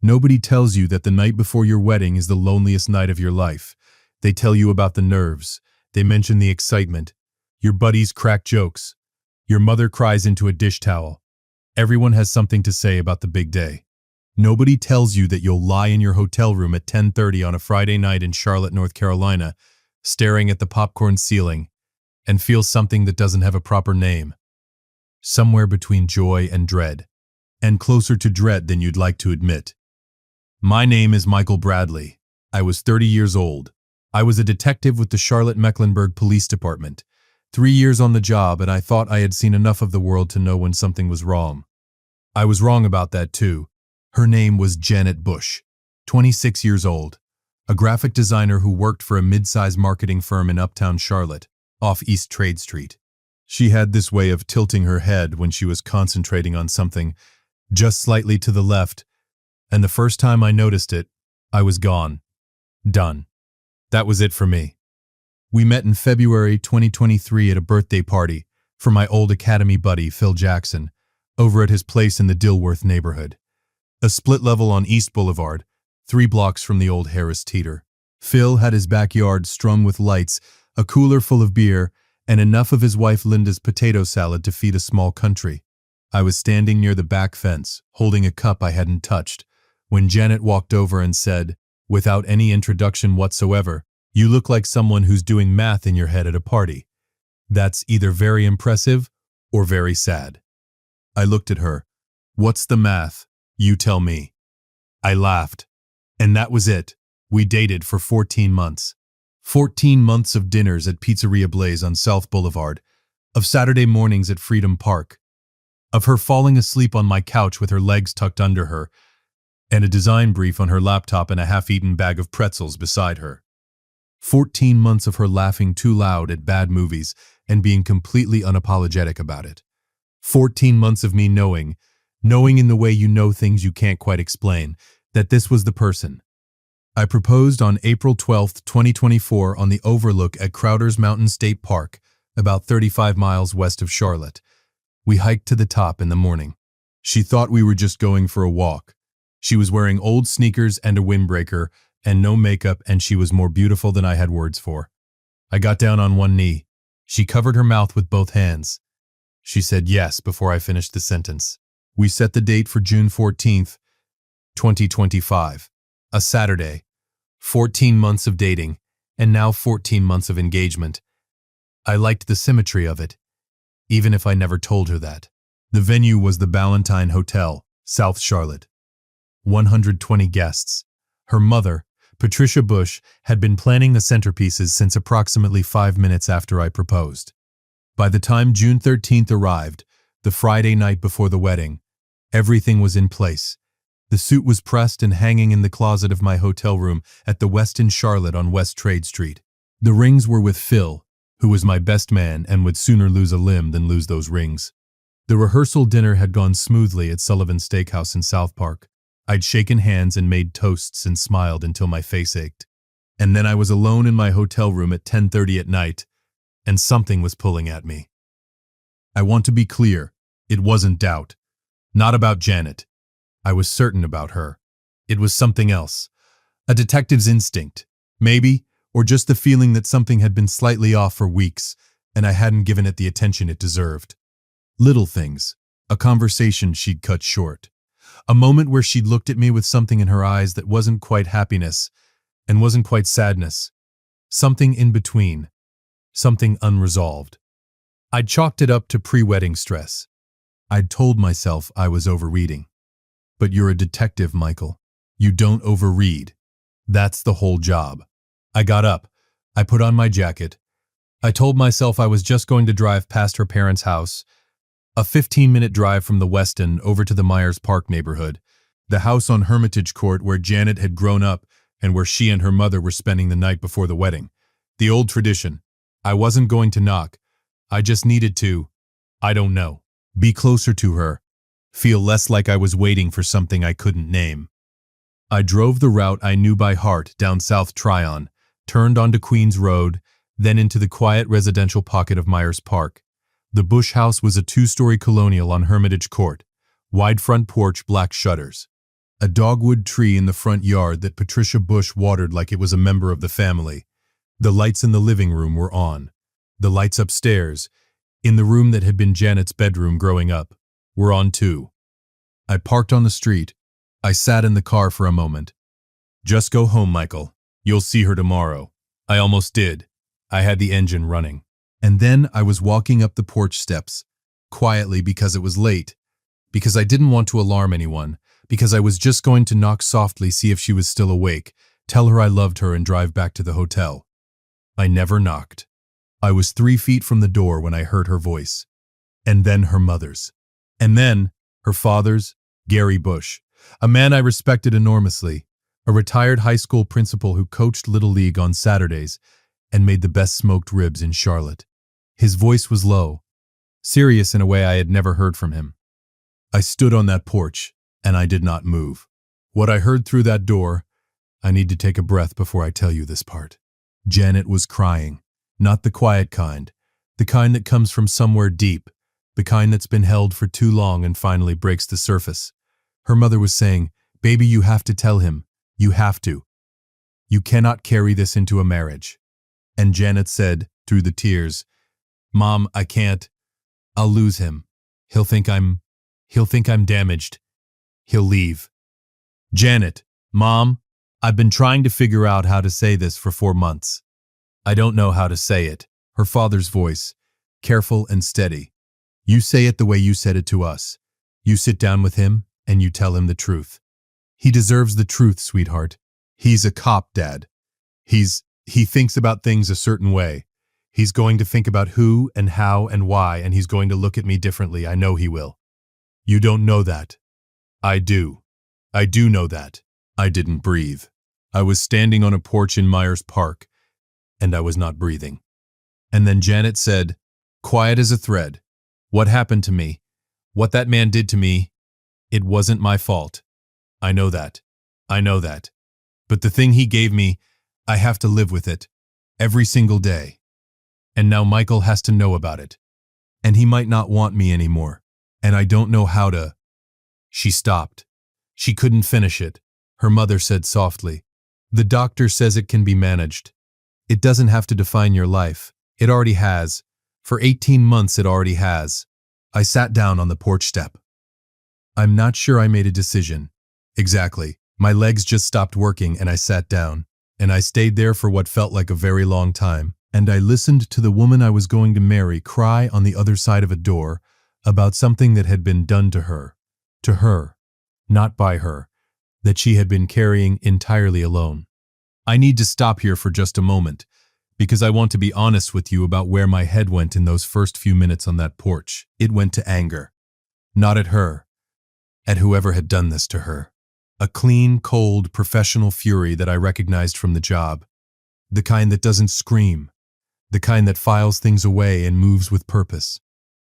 Nobody tells you that the night before your wedding is the loneliest night of your life. They tell you about the nerves. They mention the excitement. Your buddies crack jokes. Your mother cries into a dish towel. Everyone has something to say about the big day. Nobody tells you that you'll lie in your hotel room at 10:30 on a Friday night in Charlotte, North Carolina, staring at the popcorn ceiling, and feel something that doesn't have a proper name. Somewhere between joy and dread, and closer to dread than you'd like to admit. My name is Michael Bradley. I was 30 years old. I was a detective with the Charlotte-Mecklenburg Police Department. 3 years on the job, and I thought I had seen enough of the world to know when something was wrong. I was wrong about that too. Her name was Janet Bush, 26 years old, a graphic designer who worked for a mid-size marketing firm in uptown Charlotte, off East Trade Street. She had this way of tilting her head when she was concentrating on something, just slightly to the left, and the first time I noticed it, I was gone. Done. That was it for me. We met in February 2023 at a birthday party for my old academy buddy, Phil Jackson, over at his place in the Dilworth neighborhood. A split level on East Boulevard, 3 blocks from the old Harris Teeter. Phil had his backyard strung with lights, a cooler full of beer, and enough of his wife Linda's potato salad to feed a small country. I was standing near the back fence, holding a cup I hadn't touched, when Janet walked over and said, without any introduction whatsoever, "You look like someone who's doing math in your head at a party. That's either very impressive or very sad." I looked at her. "What's the math? You tell me." I laughed. And that was it. We dated for 14 months. 14 months of dinners at Pizzeria Blaze on South Boulevard, of Saturday mornings at Freedom Park, of her falling asleep on my couch with her legs tucked under her, and a design brief on her laptop and a half-eaten bag of pretzels beside her. 14 months of her laughing too loud at bad movies and being completely unapologetic about it. 14 months of me knowing in the way you know things you can't quite explain, that this was the person. I proposed on April 12, 2024 on the overlook at Crowder's Mountain State Park, about 35 miles west of Charlotte. We hiked to the top in the morning. She thought we were just going for a walk. She was wearing old sneakers and a windbreaker and no makeup, and she was more beautiful than I had words for. I got down on one knee. She covered her mouth with both hands. She said yes before I finished the sentence. We set the date for June 14th, 2025, a Saturday. 14 months of dating, and now 14 months of engagement. I liked the symmetry of it, even if I never told her that. The venue was the Ballantine Hotel, South Charlotte. 120 guests. Her mother, Patricia Bush, had been planning the centerpieces since approximately 5 minutes after I proposed. By the time June 13th arrived, the Friday night before the wedding, everything was in place. The suit was pressed and hanging in the closet of my hotel room at the Westin Charlotte on West Trade Street. The rings were with Phil, who was my best man and would sooner lose a limb than lose those rings. The rehearsal dinner had gone smoothly at Sullivan's Steakhouse in South Park. I'd shaken hands and made toasts and smiled until my face ached. And then I was alone in my hotel room at 10:30 at night, and something was pulling at me. I want to be clear, it wasn't doubt. Not about Janet. I was certain about her. It was something else. A detective's instinct, maybe, or just the feeling that something had been slightly off for weeks, and I hadn't given it the attention it deserved. Little things. A conversation she'd cut short. A moment where she'd looked at me with something in her eyes that wasn't quite happiness, and wasn't quite sadness. Something in between. Something unresolved. I'd chalked it up to pre-wedding stress. I'd told myself I was overreading. But you're a detective, Michael. You don't overread. That's the whole job. I got up. I put on my jacket. I told myself I was just going to drive past her parents' house, a 15-minute drive from the Westin over to the Myers Park neighborhood, the house on Hermitage Court where Janet had grown up and where she and her mother were spending the night before the wedding. The old tradition. I wasn't going to knock. I just needed to, I don't know, be closer to her. Feel less like I was waiting for something I couldn't name. I drove the route I knew by heart down South Tryon, turned onto Queens Road, then into the quiet residential pocket of Myers Park. The Bush house was a 2-story colonial on Hermitage Court, wide front porch, black shutters. A dogwood tree in the front yard that Patricia Bush watered like it was a member of the family. The lights in the living room were on. The lights upstairs, in the room that had been Janet's bedroom growing up, were on too. I parked on the street. I sat in the car for a moment. Just go home, Michael. You'll see her tomorrow. I almost did. I had the engine running. And then I was walking up the porch steps, quietly because it was late, because I didn't want to alarm anyone, because I was just going to knock softly, see if she was still awake, tell her I loved her and drive back to the hotel. I never knocked. I was 3 feet from the door when I heard her voice. And then her mother's. And then her father's, Gary Bush, a man I respected enormously, a retired high school principal who coached Little League on Saturdays and made the best smoked ribs in Charlotte. His voice was low, serious in a way I had never heard from him. I stood on that porch, and I did not move. What I heard through that door, I need to take a breath before I tell you this part. Janet was crying, not the quiet kind, the kind that comes from somewhere deep, the kind that's been held for too long and finally breaks the surface. Her mother was saying, "Baby, you have to tell him. You have to. You cannot carry this into a marriage." And Janet said, through the tears, "Mom, I can't. I'll lose him. He'll think I'm damaged. He'll leave." Janet, Mom, I've been trying to figure out how to say this for 4 months. I don't know how to say it. Her father's voice, careful and steady. You say it the way you said it to us. You sit down with him and you tell him the truth. He deserves the truth, sweetheart. He's a cop, Dad. He thinks about things a certain way. He's going to think about who and how and why, and he's going to look at me differently. I know he will. You don't know that. I do. I do know that. I didn't breathe. I was standing on a porch in Myers Park, and I was not breathing. And then Janet said, quiet as a thread, "What happened to me? What that man did to me? It wasn't my fault. I know that. I know that. But the thing he gave me, I have to live with it. Every single day. And now Michael has to know about it. And he might not want me anymore. And I don't know how to." She stopped. She couldn't finish it. Her mother said softly, "The doctor says it can be managed. It doesn't have to define your life. It already has. For 18 months it already has." I sat down on the porch step. I'm not sure I made a decision. Exactly. My legs just stopped working and I sat down. And I stayed there for what felt like a very long time. And I listened to the woman I was going to marry cry on the other side of a door about something that had been done to her, not by her, that she had been carrying entirely alone. I need to stop here for just a moment, because I want to be honest with you about where my head went in those first few minutes on that porch. It went to anger. Not at her, at whoever had done this to her. A clean, cold, professional fury that I recognized from the job. The kind that doesn't scream. The kind that files things away and moves with purpose.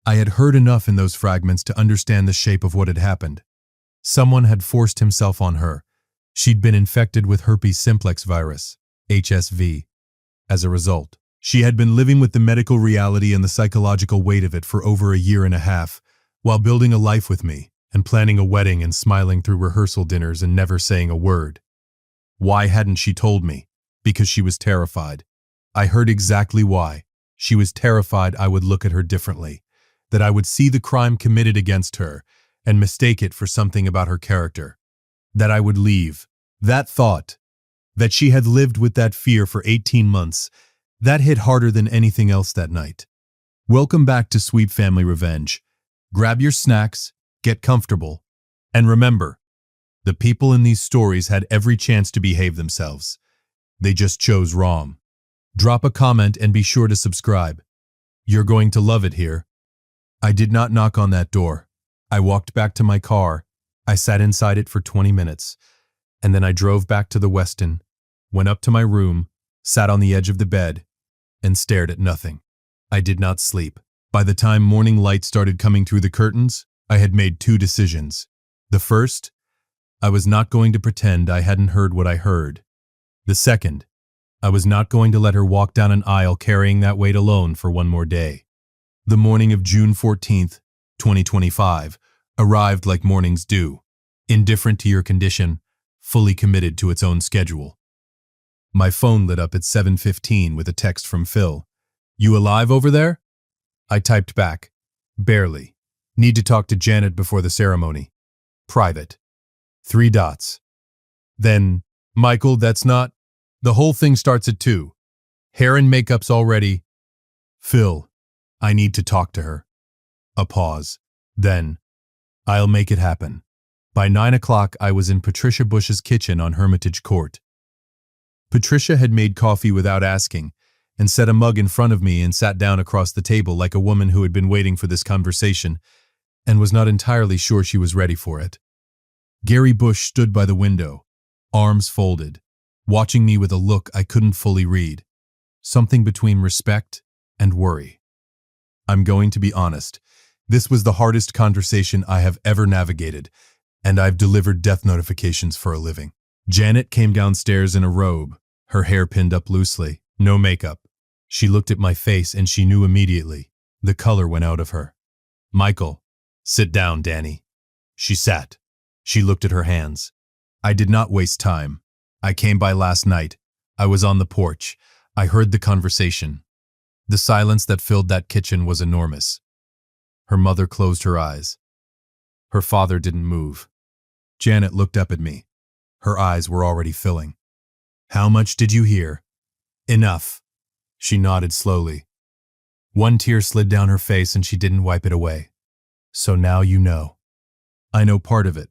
I had heard enough in those fragments to understand the shape of what had happened. Someone had forced himself on her. She'd been infected with herpes simplex virus, HSV. As a result, she had been living with the medical reality and the psychological weight of it for over a year and a half, while building a life with me, and planning a wedding and smiling through rehearsal dinners and never saying a word. Why hadn't she told me? Because she was terrified. I heard exactly why. She was terrified I would look at her differently, that I would see the crime committed against her and mistake it for something about her character, that I would leave. That thought, that she had lived with that fear for 18 months, that hit harder than anything else that night. Welcome back to Sweet Family Revenge. Grab your snacks, get comfortable, and remember, the people in these stories had every chance to behave themselves. They just chose wrong. Drop a comment and be sure to subscribe. You're going to love it here. I did not knock on that door. I walked back to my car. I sat inside it for 20 minutes, and then I drove back to the Westin, went up to my room, sat on the edge of the bed, and stared at nothing. I did not sleep. By the time morning light started coming through the curtains, I had made 2 decisions. The first, I was not going to pretend I hadn't heard what I heard. The second, I was not going to let her walk down an aisle carrying that weight alone for one more day. The morning of June 14th, 2025, arrived like mornings do. indifferent to your condition, fully committed to its own schedule. My phone lit up at 7:15 with a text from Phil. "You alive over there?" I typed back, "Barely. Need to talk to Janet before the ceremony. Private. 3 dots. Then, "Michael, that's not. The whole thing starts at 2. Hair and makeup's all ready. Phil, I need to talk to her." A pause. Then, "I'll make it happen." By 9 o'clock, I was in Patricia Bush's kitchen on Hermitage Court. Patricia had made coffee without asking, and set a mug in front of me and sat down across the table like a woman who had been waiting for this conversation and was not entirely sure she was ready for it. Gary Bush stood by the window, arms folded, watching me with a look I couldn't fully read, something between respect and worry. I'm going to be honest, this was the hardest conversation I have ever navigated, and I've delivered death notifications for a living. Janet came downstairs in a robe, her hair pinned up loosely, no makeup. She looked at my face and she knew immediately. The color went out of her. "Michael, sit down, Danny." She sat. She looked at her hands. I did not waste time. I came by last night. I was on the porch. I heard the conversation. The silence that filled that kitchen was enormous. Her mother closed her eyes. Her father didn't move. Janet looked up at me. Her eyes were already filling. "How much did you hear?" "Enough." She nodded slowly. One tear slid down her face and she didn't wipe it away. "So now you know." "I know part of it.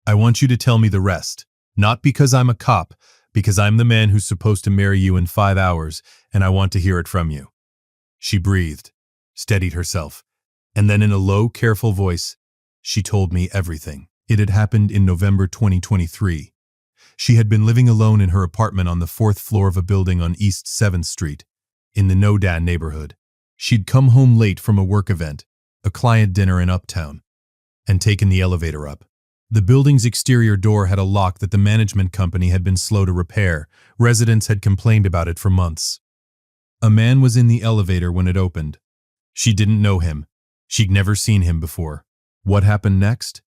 I want you to tell me the rest. Not because I'm a cop, because I'm the man who's supposed to marry you in 5 hours, and I want to hear it from you." She breathed, steadied herself, and then in a low, careful voice, she told me everything. It had happened in November 2023. She had been living alone in her apartment on the 4th floor of a building on East 7th Street, in the No-Dan neighborhood. She'd come home late from a work event, a client dinner in Uptown, and taken the elevator up. The building's exterior door had a lock that the management company had been slow to repair. Residents had complained about it for months. A man was in the elevator when it opened. She didn't know him. She'd never seen him before. What happened next?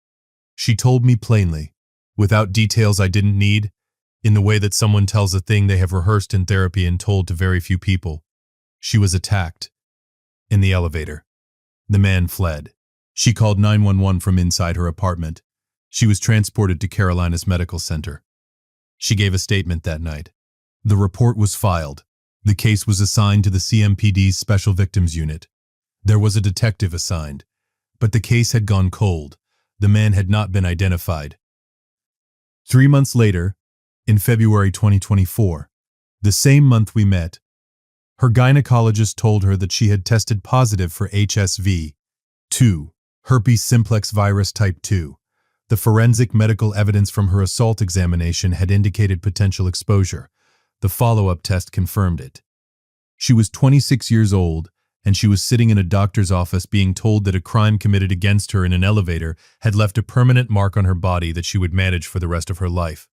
She told me plainly, without details I didn't need, in the way that someone tells a thing they have rehearsed in therapy and told to very few people. She was attacked. In the elevator. The man fled. She called 911 from inside her apartment. She was transported to Carolina's Medical Center. She gave a statement that night. The report was filed. The case was assigned to the CMPD's Special Victims Unit. There was a detective assigned, but the case had gone cold. The man had not been identified. 3 months later, in February 2024, the same month we met, her gynecologist told her that she had tested positive for HSV-2, herpes simplex virus type 2. The forensic medical evidence from her assault examination had indicated potential exposure. The follow-up test confirmed it. She was 26 years old, and she was sitting in a doctor's office being told that a crime committed against her in an elevator had left a permanent mark on her body that she would manage for the rest of her life.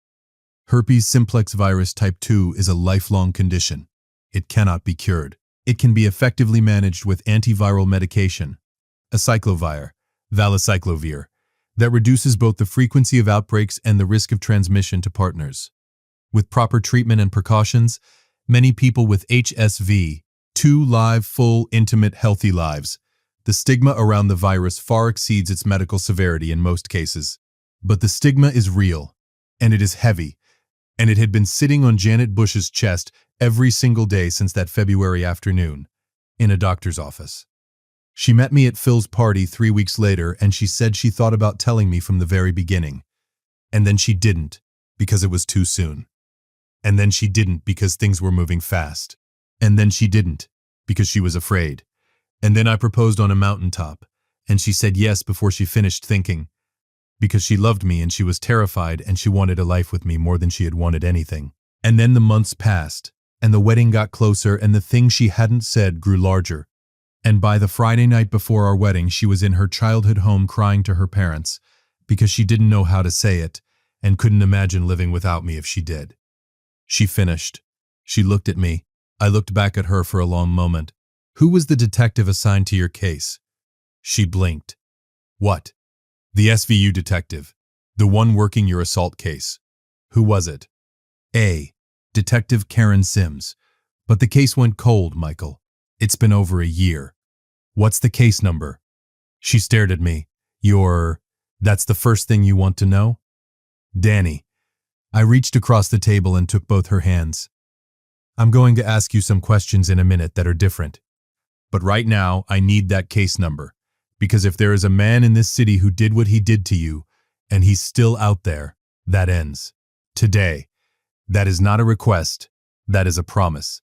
Herpes simplex virus type 2 is a lifelong condition. It cannot be cured. It can be effectively managed with antiviral medication, acyclovir, valacyclovir, that reduces both the frequency of outbreaks and the risk of transmission to partners. With proper treatment and precautions, many people with HSV-2 live full, intimate, healthy lives. The stigma around the virus far exceeds its medical severity in most cases. But the stigma is real, and it is heavy, and it had been sitting on Janet Bush's chest every single day since that February afternoon, in a doctor's office. She met me at Phil's party 3 weeks later, and she said she thought about telling me from the very beginning. And then she didn't, because it was too soon. And then she didn't because things were moving fast. And then she didn't, because she was afraid. And then I proposed on a mountaintop, and she said yes before she finished thinking, because she loved me and she was terrified and she wanted a life with me more than she had wanted anything. And then the months passed, and the wedding got closer, and the thing she hadn't said grew larger. And by the Friday night before our wedding, she was in her childhood home crying to her parents because she didn't know how to say it and couldn't imagine living without me if she did. She finished. She looked at me. I looked back at her for a long moment. "Who was the detective assigned to your case?" She blinked. "What?" "The SVU detective. The one working your assault case. Who was it? A. Detective Karen Sims. But the case went cold, Michael. It's been over a year. What's the case number? She stared at me. That's the first thing you want to know? Danny. I reached across the table and took both her hands. I'm going to ask you some questions in a minute that are different. But right now, I need that case number. Because if there is a man in this city who did what he did to you, and he's still out there, that ends. Today. That is not a request. That is a promise.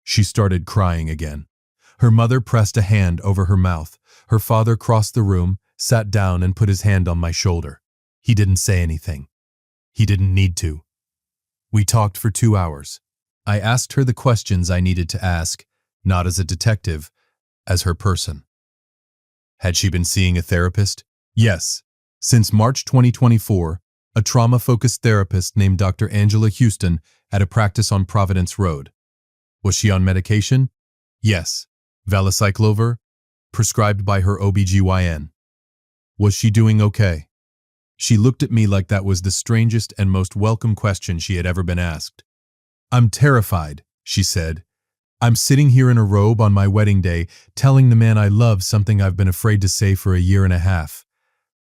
She started crying again. Her mother pressed a hand over her mouth. Her father crossed the room, sat down and put his hand on my shoulder. He didn't say anything. He didn't need to. We talked for 2 hours. I asked her the questions I needed to ask, not as a detective, as her person. Had she been seeing a therapist? Yes. Since March 2024, a trauma-focused therapist named Dr. Angela Houston at a practice on Providence Road. Was she on medication? Yes. Valacyclovir, prescribed by her OBGYN. Was she doing okay? She looked at me like that was the strangest and most welcome question she had ever been asked. I'm terrified, she said. I'm sitting here in a robe on my wedding day, telling the man I love something I've been afraid to say for a year and a half.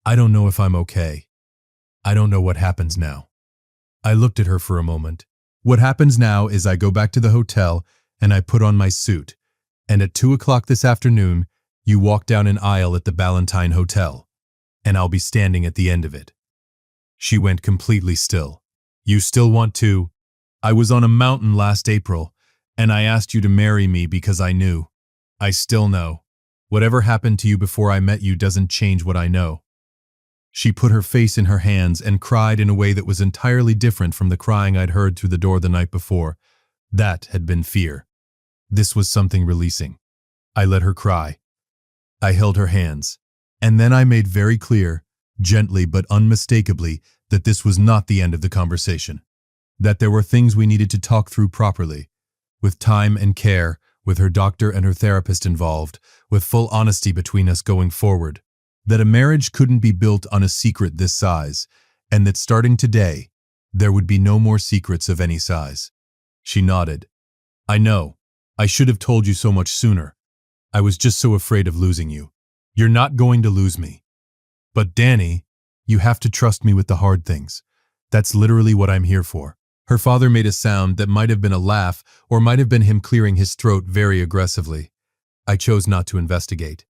I don't know if I'm okay. I don't know what happens now. I looked at her for a moment. What happens now is I go back to the hotel and I put on my suit. And at 2 o'clock this afternoon, you walk down an aisle at the Ballantine Hotel. And I'll be standing at the end of it. She went completely still. You still want to? I was on a mountain last April, and I asked you to marry me because I knew. I still know. Whatever happened to you before I met you doesn't change what I know. She put her face in her hands and cried in a way that was entirely different from the crying I'd heard through the door the night before. That had been fear. This was something releasing. I let her cry. I held her hands. And then I made very clear, gently but unmistakably, that this was not the end of the conversation. That there were things we needed to talk through properly, with time and care, with her doctor and her therapist involved, with full honesty between us going forward. That a marriage couldn't be built on a secret this size, and that starting today, there would be no more secrets of any size. She nodded. I know. I should have told you so much sooner. I was just so afraid of losing you. You're not going to lose me. But Danny, you have to trust me with the hard things. That's literally what I'm here for. Her father made a sound that might have been a laugh or might have been him clearing his throat very aggressively. I chose not to investigate.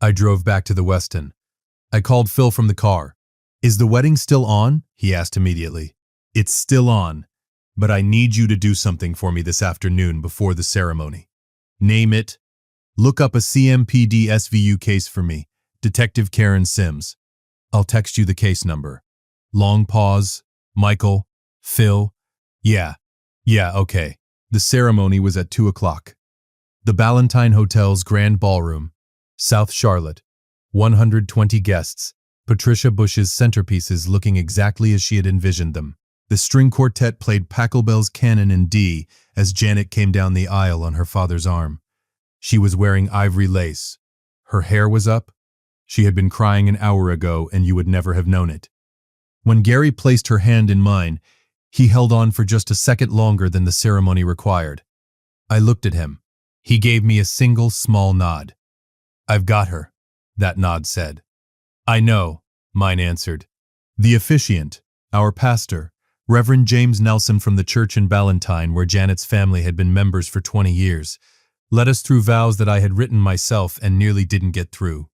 I drove back to the Westin. I called Phil from the car. Is the wedding still on? He asked immediately. It's still on, but I need you to do something for me this afternoon before the ceremony. Name it. Look up a CMPD SVU case for me, Detective Karen Sims. I'll text you the case number. Long pause. Michael. Phil. Yeah, okay. The ceremony was at 2 o'clock. The Ballantine Hotel's Grand Ballroom, South Charlotte. 120 guests. Patricia Bush's centerpieces looking exactly as she had envisioned them. The string quartet played Pachelbel's Canon in D as Janet came down the aisle on her father's arm. She was wearing ivory lace. Her hair was up. She had been crying an hour ago and you would never have known it. When Gary placed her hand in mine, he held on for just a second longer than the ceremony required. I looked at him. He gave me a single small nod. I've got her, that nod said. I know, mine answered. The officiant, our pastor, Reverend James Nelson from the church in Ballantine where Janet's family had been members for 20 years, led us through vows that I had written myself and nearly didn't get through.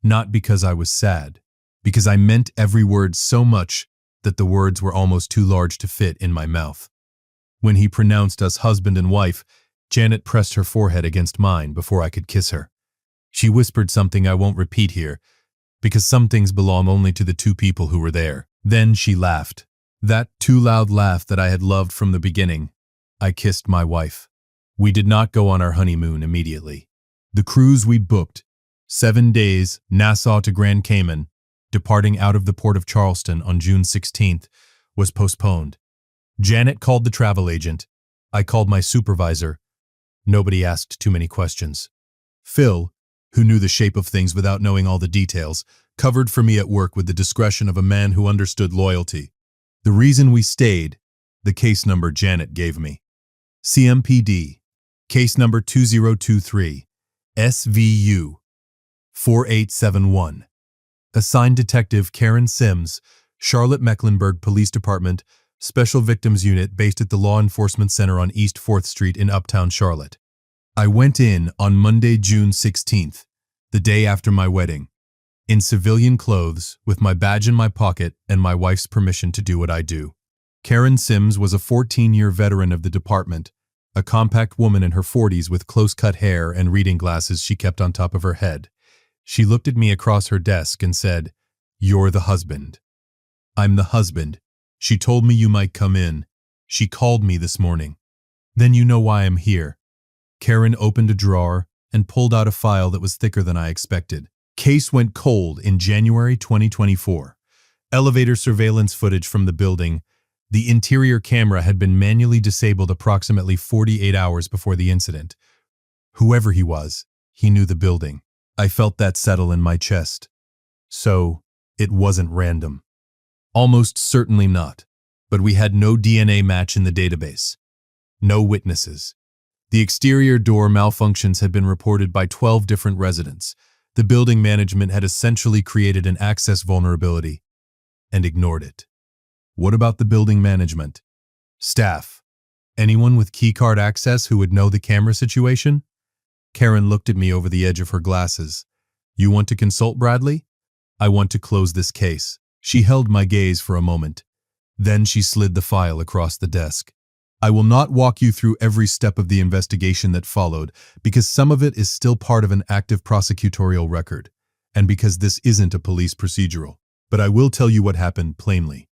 Not because I was sad, because I meant every word so much that the words were almost too large to fit in my mouth. When he pronounced us husband and wife, Janet pressed her forehead against mine before I could kiss her. She whispered something I won't repeat here, because some things belong only to the two people who were there. Then she laughed. That too loud laugh that I had loved from the beginning. I kissed my wife. We did not go on our honeymoon immediately. The cruise we'd booked, 7 days, Nassau to Grand Cayman, departing out of the port of Charleston on June 16th, was postponed. Janet called the travel agent. I called my supervisor. Nobody asked too many questions. Phil, who knew the shape of things without knowing all the details, covered for me at work with the discretion of a man who understood loyalty. The reason we stayed, the case number Janet gave me. CMPD, case number 2023, SVU 4871. Assigned Detective Karen Sims, Charlotte Mecklenburg Police Department, Special Victims Unit based at the Law Enforcement Center on East 4th Street in Uptown Charlotte. I went in on Monday, June 16th, the day after my wedding, in civilian clothes, with my badge in my pocket and my wife's permission to do what I do. Karen Sims was a 14-year veteran of the department, a compact woman in her 40s with close-cut hair and reading glasses she kept on top of her head. She looked at me across her desk and said, "You're the husband." "I'm the husband. She told me you might come in. She called me this morning." "Then you know why I'm here." Karen opened a drawer and pulled out a file that was thicker than I expected. Case went cold in January 2024. Elevator surveillance footage from the building. The interior camera had been manually disabled approximately 48 hours before the incident. Whoever he was, he knew the building. I felt that settle in my chest. So, it wasn't random. Almost certainly not. But we had no DNA match in the database. No witnesses. The exterior door malfunctions had been reported by 12 different residents. The building management had essentially created an access vulnerability and ignored it. What about the building management? Staff? Anyone with keycard access who would know the camera situation? Karen looked at me over the edge of her glasses. "You want to consult, Bradley? I want to close this case." She held my gaze for a moment. Then she slid the file across the desk. "I will not walk you through every step of the investigation that followed, because some of it is still part of an active prosecutorial record, and because this isn't a police procedural. But I will tell you what happened plainly.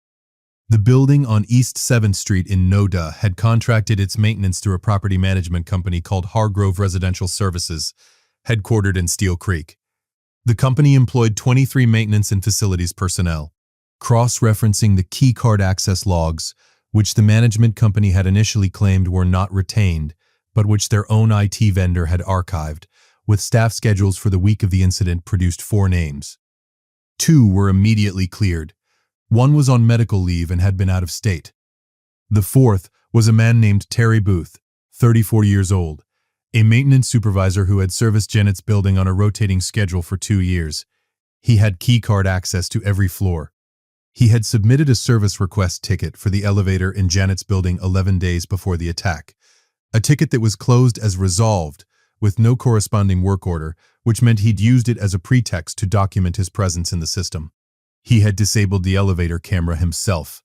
The building on East 7th Street in Noda had contracted its maintenance through a property management company called Hargrove Residential Services, headquartered in Steel Creek. The company employed 23 maintenance and facilities personnel. Cross-referencing the keycard access logs, which the management company had initially claimed were not retained, but which their own IT vendor had archived, with staff schedules for the week of the incident produced 4 names. 2 were immediately cleared. 1 was on medical leave and had been out of state. The 4th was a man named Terry Booth, 34 years old, a maintenance supervisor who had serviced Janet's building on a rotating schedule for 2 years. He had keycard access to every floor. He had submitted a service request ticket for the elevator in Janet's building 11 days before the attack, a ticket that was closed as resolved, with no corresponding work order, which meant he'd used it as a pretext to document his presence in the system. He had disabled the elevator camera himself.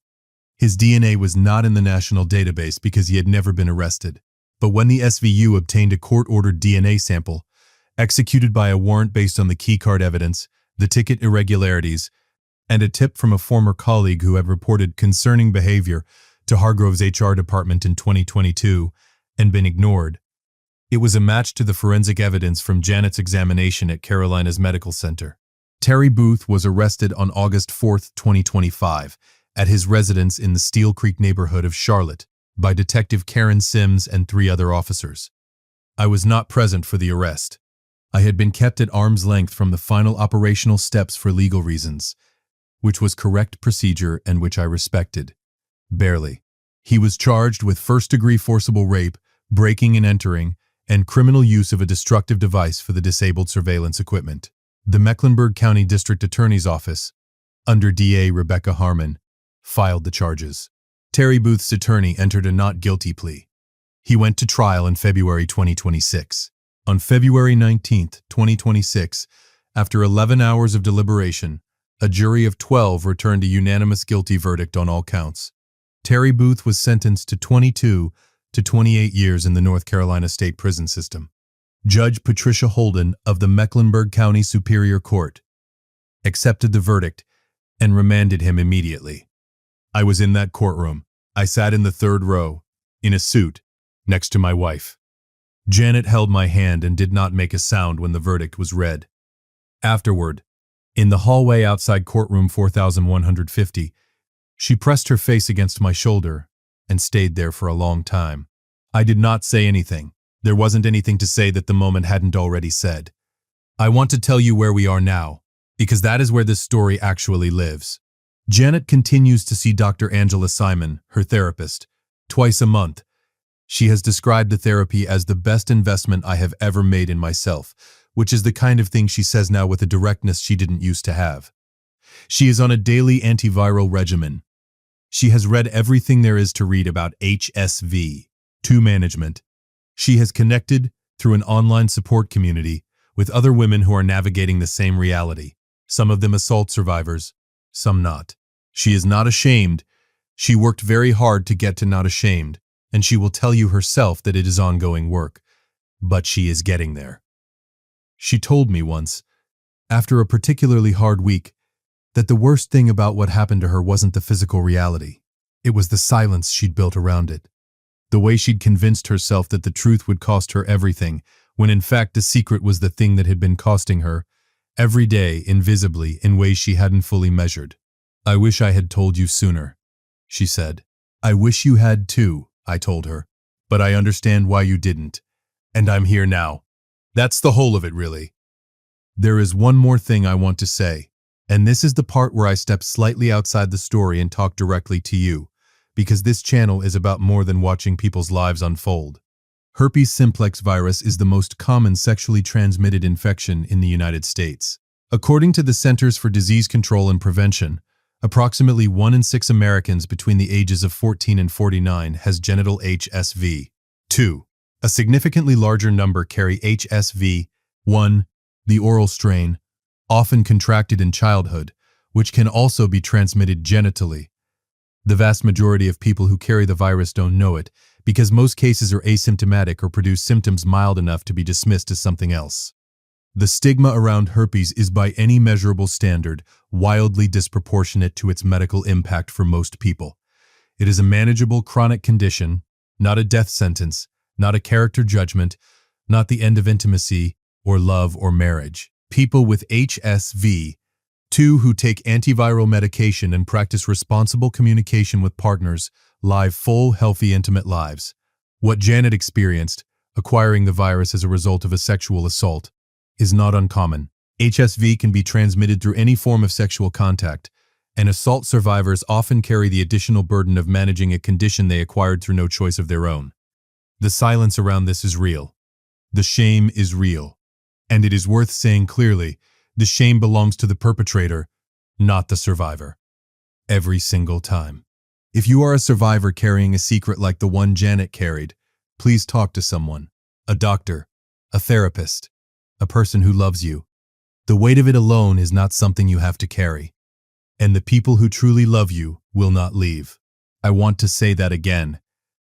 His DNA was not in the national database because he had never been arrested. But when the SVU obtained a court-ordered DNA sample, executed by a warrant based on the keycard evidence, the ticket irregularities, and a tip from a former colleague who had reported concerning behavior to Hargrove's HR department in 2022 and been ignored, it was a match to the forensic evidence from Janet's examination at Carolina's Medical Center. Terry Booth was arrested on August 4, 2025, at his residence in the Steel Creek neighborhood of Charlotte by Detective Karen Sims and 3 other officers. I was not present for the arrest. I had been kept at arm's length from the final operational steps for legal reasons, which was correct procedure and which I respected. Barely. He was charged with first-degree forcible rape, breaking and entering, and criminal use of a destructive device for the disabled surveillance equipment. The Mecklenburg County District Attorney's Office, under DA Rebecca Harmon, filed the charges. Terry Booth's attorney entered a not guilty plea. He went to trial in February 2026. On February 19, 2026, after 11 hours of deliberation, a jury of 12 returned a unanimous guilty verdict on all counts. Terry Booth was sentenced to 22 to 28 years in the North Carolina State Prison System. Judge Patricia Holden of the Mecklenburg County Superior Court accepted the verdict and remanded him immediately. I was in that courtroom. I sat in the 3rd row, in a suit, next to my wife. Janet held my hand and did not make a sound when the verdict was read. Afterward, in the hallway outside courtroom 4150, she pressed her face against my shoulder and stayed there for a long time. I did not say anything. There wasn't anything to say that the moment hadn't already said. "I want to tell you where we are now," because that is where this story actually lives. Janet continues to see Dr. Angela Simon, her therapist, twice a month. She has described the therapy as the best investment I have ever made in myself, which is the kind of thing she says now with a directness she didn't used to have. She is on a daily antiviral regimen. She has read everything there is to read about HSV-2 management. She has connected, through an online support community, with other women who are navigating the same reality, some of them assault survivors, some not. She is not ashamed. She worked very hard to get to not ashamed, and she will tell you herself that it is ongoing work, but she is getting there. She told me once, after a particularly hard week, that the worst thing about what happened to her wasn't the physical reality. It was the silence she'd built around it. The way she'd convinced herself that the truth would cost her everything, when in fact the secret was the thing that had been costing her, every day, invisibly, in ways she hadn't fully measured. "I wish I had told you sooner," she said. "I wish you had too," I told her. "But I understand why you didn't. And I'm here now." That's the whole of it, really. There is one more thing I want to say. And this is the part where I step slightly outside the story and talk directly to you, because this channel is about more than watching people's lives unfold. Herpes simplex virus is the most common sexually transmitted infection in the United States. According to the Centers for Disease Control and Prevention, approximately 1 in 6 Americans between the ages of 14 and 49 has genital HSV. 2. A significantly larger number carry HSV. 1. The oral strain, often contracted in childhood, which can also be transmitted genitally. The vast majority of people who carry the virus don't know it, because most cases are asymptomatic or produce symptoms mild enough to be dismissed as something else. The stigma around herpes is by any measurable standard wildly disproportionate to its medical impact for most people. It is a manageable chronic condition, not a death sentence, not a character judgment, not the end of intimacy or love or marriage. People with HSV-2 who take antiviral medication and practice responsible communication with partners live full, healthy, intimate lives. What Janet experienced, acquiring the virus as a result of a sexual assault, is not uncommon. HSV can be transmitted through any form of sexual contact, and assault survivors often carry the additional burden of managing a condition they acquired through no choice of their own. The silence around this is real. The shame is real. And it is worth saying clearly, the shame belongs to the perpetrator, not the survivor. Every single time. If you are a survivor carrying a secret like the one Janet carried, please talk to someone. A doctor, a therapist, a person who loves you. The weight of it alone is not something you have to carry. And the people who truly love you will not leave. I want to say that again.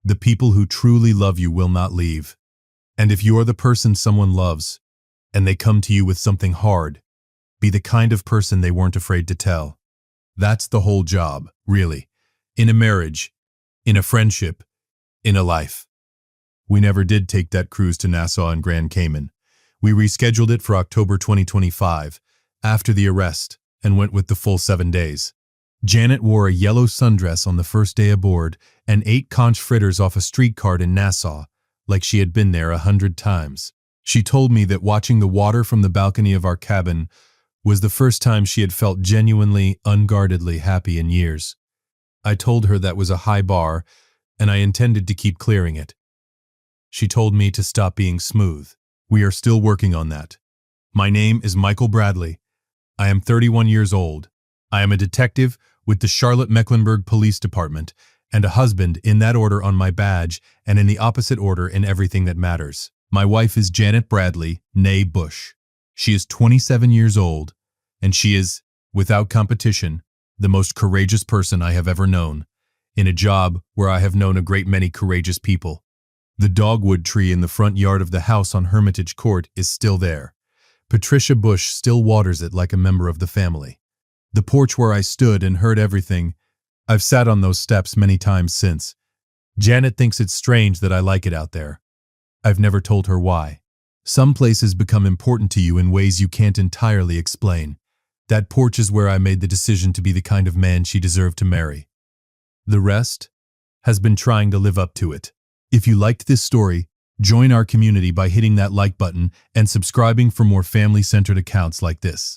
The people who truly love you will not leave. And if you are the person someone loves, and they come to you with something hard, be the kind of person they weren't afraid to tell. That's the whole job, really. In a marriage, in a friendship, in a life. We never did take that cruise to Nassau and Grand Cayman. We rescheduled it for October 2025, after the arrest, and went with the full 7 days. Janet wore a yellow sundress on the first day aboard and ate conch fritters off a street cart in Nassau, like she had been there 100 times. She told me that watching the water from the balcony of our cabin was the first time she had felt genuinely, unguardedly happy in years. I told her that was a high bar, and I intended to keep clearing it. She told me to stop being smooth. We are still working on that. My name is Michael Bradley. I am 31 years old. I am a detective with the Charlotte-Mecklenburg Police Department and a husband in that order on my badge and in the opposite order in everything that matters. My wife is Janet Bradley, née Bush. She is 27 years old, and she is, without competition, the most courageous person I have ever known, in a job where I have known a great many courageous people. The dogwood tree in the front yard of the house on Hermitage Court is still there. Patricia Bush still waters it like a member of the family. The porch where I stood and heard everything, I've sat on those steps many times since. Janet thinks it's strange that I like it out there. I've never told her why. Some places become important to you in ways you can't entirely explain. That porch is where I made the decision to be the kind of man she deserved to marry. The rest has been trying to live up to it. If you liked this story, join our community by hitting that like button and subscribing for more family-centered accounts like this.